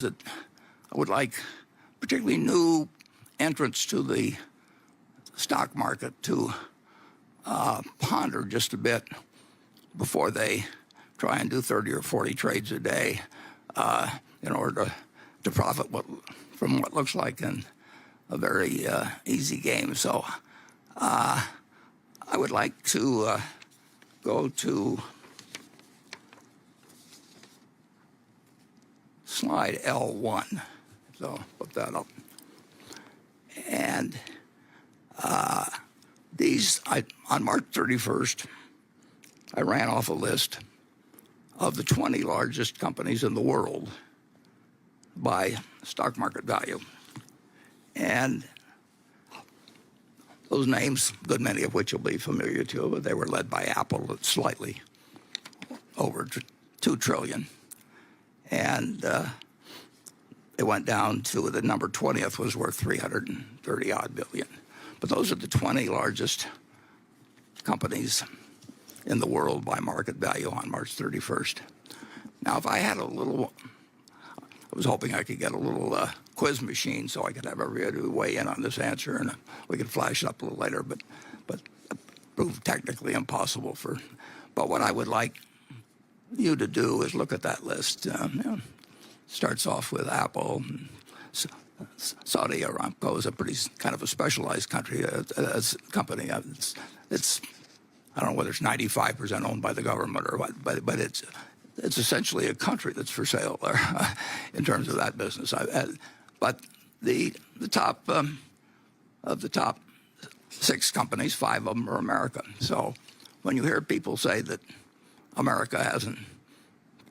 that I would like particularly new entrants to the stock market to ponder just a bit before they try and do 30 or 40 trades a day in order to profit from what looks like a very easy game. So I would like to go to slide L1. So put that up. And on March 31st, I ran off a list of the 20 largest companies in the world by stock market value. And those names, a good many of which will be familiar to you, but they were led by Apple at slightly over $2 trillion. And it went down to the number 20th was worth 330 odd billion. But those are the 20 largest companies in the world by market value on March 31st. Now, if I had I was hoping I could get a little quiz machine so I could have everybody weigh in on this answer, and we could flash it up a little later, but proved technically impossible but what I would like you to do is look at that list. Starts off with Apple. Saudi Aramco is a pretty kind of a specialized company. It's I don't know whether it's 95% owned by the government or what, but it's essentially a country that's for sale there in terms of that business. But the top of the top 6 companies, 5 of them are American. So when you hear people say that America hasn't,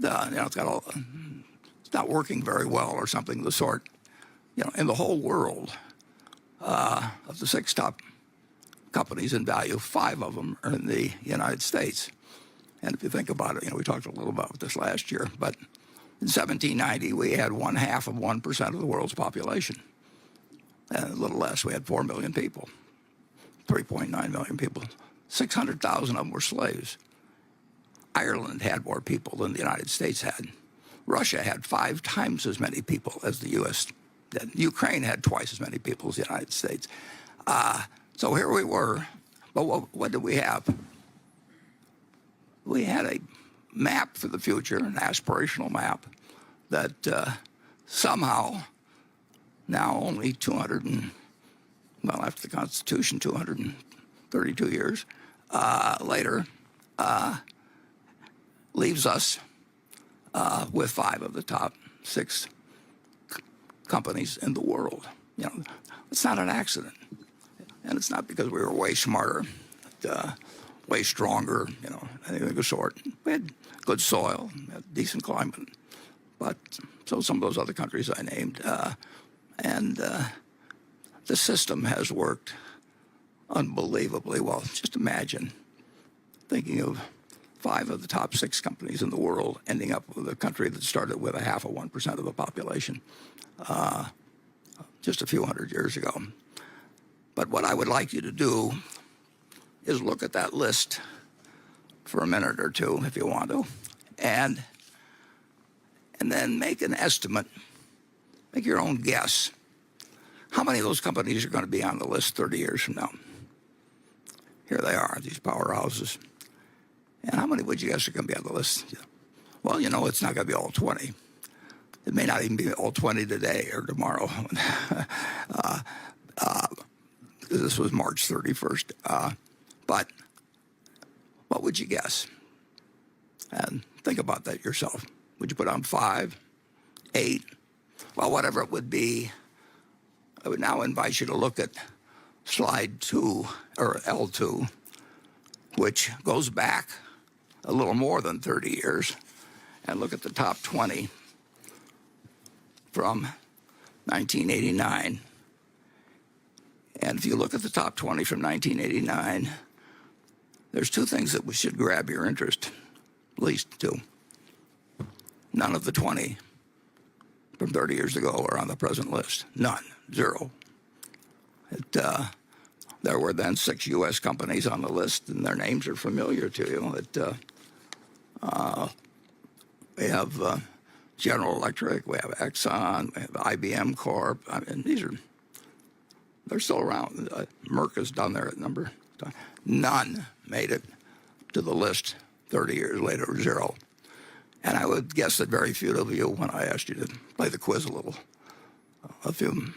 it's not working very well or something of the sort, in the whole world, of the 6 top companies in value, 5 of them are in the United States. And if you think about it, we talked a little about this last year, but in 1790, we had 0.5% of the world's population. And a little less, we had 4 million people, 3.9 million people. 600,000 of them were slaves. Ireland had more people than the United States had. Russia had 5 times as many people as the U.S. did. Ukraine had twice as many people as the United States. So here we were, but what did we have? We had a map for the future, an aspirational map that somehow now only after the Constitution, 232 years later, leaves us with 5 of the top 6 companies in the world. It's not an accident. And it's not because we were way smarter, way stronger, anything of the sort. We had good soil, had decent climate. But so some of those other countries I named. And the system has worked unbelievably well. Just imagine thinking of 5 of the top 6 companies in the world ending up with a country that started with 0.5% of the population just a few hundred years ago. But what I would like you to do is look at that list for a minute or two, if you want to, and then make an estimate, make your own guess. How many of those companies are going to be on the list 30 years from now? Here they are, these powerhouses. And how many would you guess are going to be on the list? Well, it's not going to be all 20. It may not even be all 20 today or tomorrow. This was March 31st. But what would you guess? And think about that yourself. Would you put on 5, 8? Well, whatever it would be, I would now invite you to look at slide 2, or L2, which goes back a little more than 30 years, and look at the top 20 from 1989. And if you look at the top 20 from 1989, there's 2 things that should grab your interest, at least 2. None of the 20 from 30 years ago are on the present list. None. 0. There were then 6 U.S. companies on the list, and their names are familiar to you. We have General Electric, we have Exxon, we have IBM Corp. I mean, they're still around. Merck is down there at number. None made it to the list 30 years later, 0. And I would guess that very few of you, when I asked you to play the quiz a few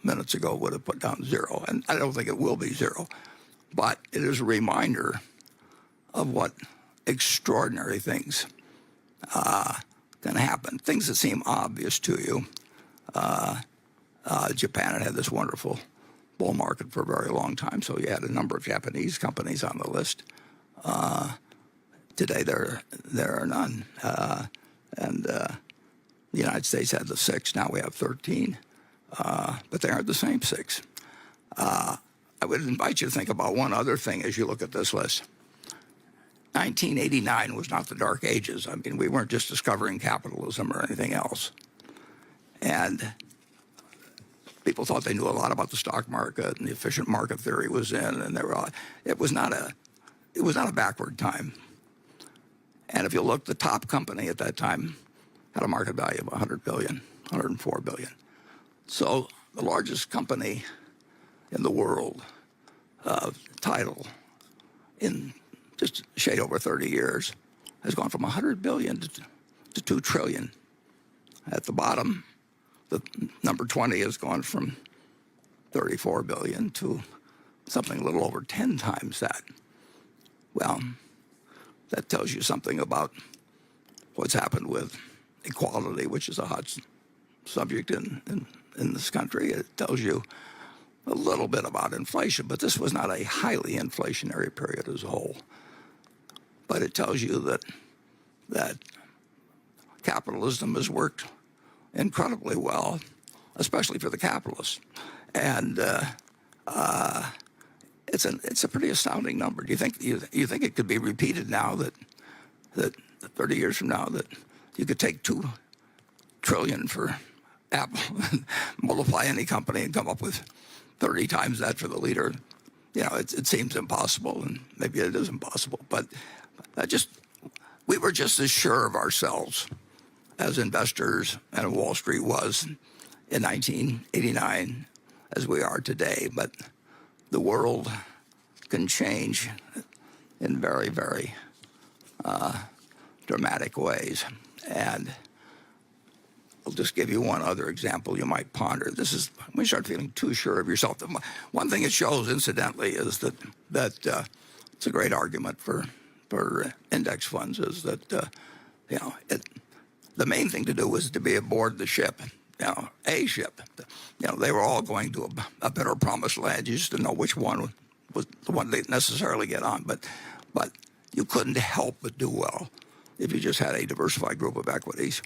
minutes ago, would have put down 0. And I don't think it will be 0. But it is a reminder of what extraordinary things can happen, things that seem obvious to you. Japan had this wonderful bull market for a very long time, so you had a number of Japanese companies on the list. Today there are none. And the United States had the 6, now we have 13. But they aren't the same 6. I would invite you to think about one other thing as you look at this list. 1989 was not the Dark Ages. I mean, we weren't just discovering capitalism or anything else. And people thought they knew a lot about the stock market, and the efficient market theory was in, and it was not a backward time. And if you look, the top company at that time had a market value of 100 billion, 104 billion. So the largest company in the world, title, in just a shade over 30 years, has gone from 100 billion to 2 trillion. At the bottom, the number 20 has gone from 34 billion to something a little over 10 times that. Well, that tells you something about what's happened with equality, which is a hot subject in this country. It tells you a little bit about inflation, but this was not a highly inflationary period as a whole. But it tells you that capitalism has worked incredibly well, especially for the capitalists. And it's a pretty astounding number. Do you think it could be repeated now that 30 years from now that you could take 2 trillion for Apple and multiply any company and come up with 30 times that for the leader? You know, it seems impossible, and maybe it is impossible. But we were just as sure of ourselves as investors and Wall Street was in 1989 as we are today. But the world can change in very, very dramatic ways. And I'll just give you one other example you might ponder. This is when you start feeling too sure of yourself. One thing it shows, incidentally, is that it's a great argument for index funds. Is that the main thing to do was to be aboard the ship, a ship. They were all going to a better promised land. You just didn't know which one was the one they'd necessarily get on. But you couldn't help but do well if you just had a diversified group of equities.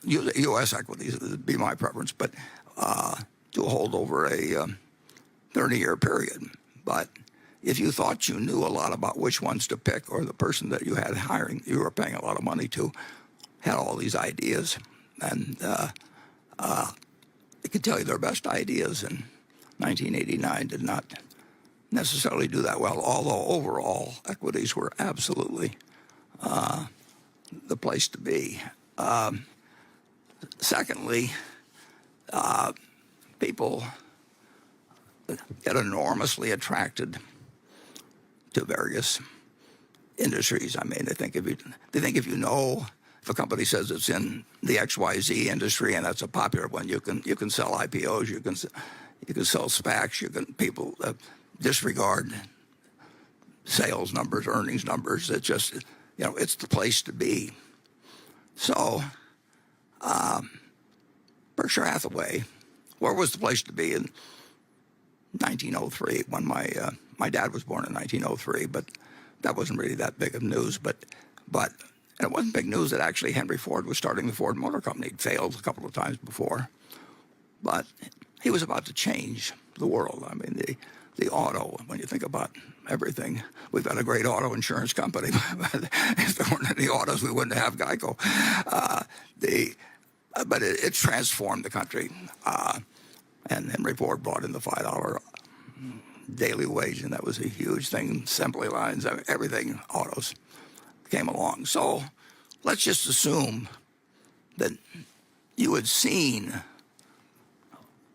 U.S. equities would be my preference, but to hold over a 30-year period. But if you thought you knew a lot about which ones to pick, or the person that you had hiring, you were paying a lot of money to, had all these ideas, and they could tell you their best ideas in 1989 did not necessarily do that well, although overall equities were absolutely the place to be. Secondly, people get enormously attracted to various industries. I mean, they think if you know, if a company says it's in the XYZ industry and that's a popular one, you can sell IPOs, you can sell SPACs, people disregard sales numbers, earnings numbers. It's just, it's the place to be. So, Berkshire Hathaway, where was the place to be in 1903 when my dad was born in 1903, but that wasn't really that big of news. But it wasn't big news that actually Henry Ford was starting the Ford Motor Company. He'd failed a couple of times before, but he was about to change the world. I mean, the auto, when you think about everything, we've got a great auto insurance company, but if there weren't any autos, we wouldn't have Geico. But it transformed the country. And Henry Ford brought in the $5 daily wage, and that was a huge thing. Assembly lines, everything, autos came along. So let's just assume that you had seen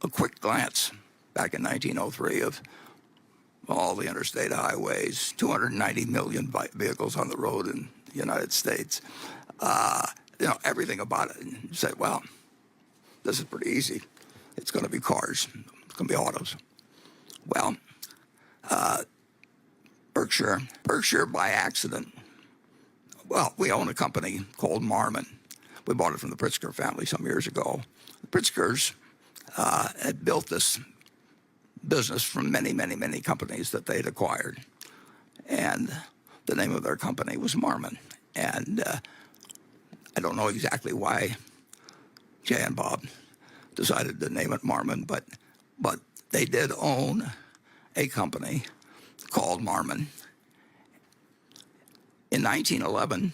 a quick glance back in 1903 of all the interstate highways, 290 million vehicles on the road in the United States, everything about it. And you say, well, this is pretty easy. It's going to be cars. It's going to be autos. Well, Berkshire by accident. Well, we own a company called Marmon. We bought it from the Pritzker family some years ago. The Pritzkers had built this business from many, many, many companies that they'd acquired. And the name of their company was Marmon. And I don't know exactly why Jay and Bob decided to name it Marmon, but they did own a company called Marmon. In 1911,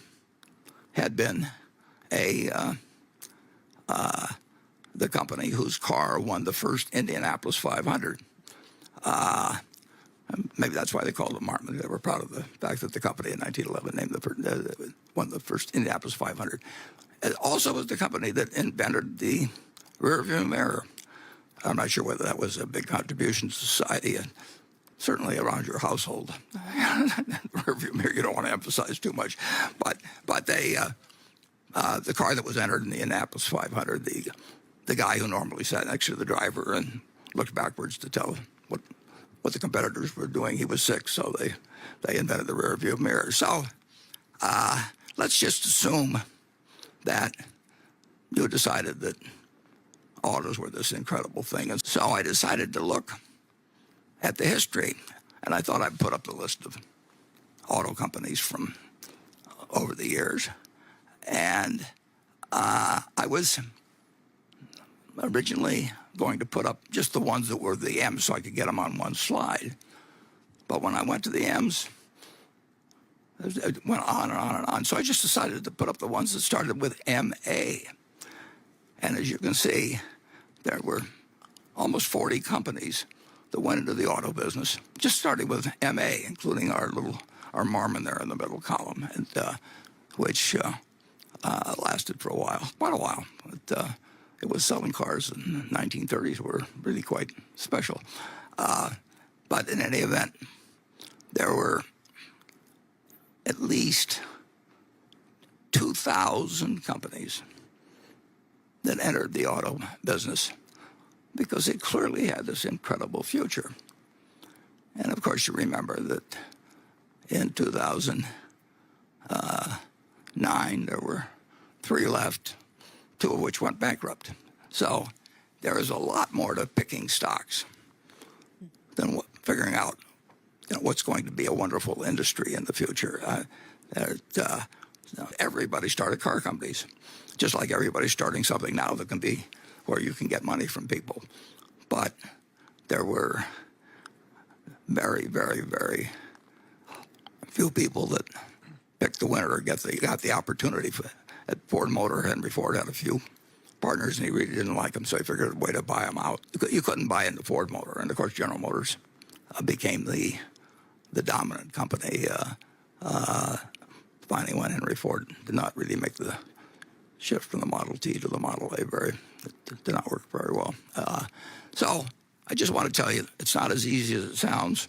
had been the company whose car won the first Indianapolis 500. Maybe that's why they called it Marmon. They were proud of the fact that the company in 1911 won the first Indianapolis 500. It also was the company that invented the rearview mirror. I'm not sure whether that was a big contribution to society, and certainly around your household. Rearview mirror, you don't want to emphasize too much, but they the car that was entered in the Indianapolis 500, the guy who normally sat next to the driver and looked backwards to tell what the competitors were doing, he was sick, so they invented the rearview mirror. So let's just assume that you decided that autos were this incredible thing. And so I decided to look at the history, and I thought I'd put up the list of auto companies from over the years. And I was originally going to put up just the ones that were the M's so I could get them on one slide. But when I went to the M's, it went on and on and on. So I just decided to put up the ones that started with M-A. And as you can see, there were almost 40 companies that went into the auto business, just starting with M-A, including our Marmon there in the middle column, and which lasted for quite a while. It was selling cars in the 1930s were really quite special. But in any event, there were at least 2,000 companies that entered the auto business because it clearly had this incredible future. And of course, you remember that in 2009, there were 3 left, 2 of which went bankrupt. So there is a lot more to picking stocks than figuring out what's going to be a wonderful industry in the future. Everybody started car companies, just like everybody's starting something now that can be where you can get money from people. But there were very, very, very few people that picked the winner or got the opportunity. At Ford Motor, Henry Ford had a few partners, and he really didn't like them, so he figured a way to buy them out. You couldn't buy into Ford Motor, and of course General Motors became the dominant company. Finally, when Henry Ford did not really make the shift from the Model T to the Model A, it did not work very well. So I just want to tell you, it's not as easy as it sounds.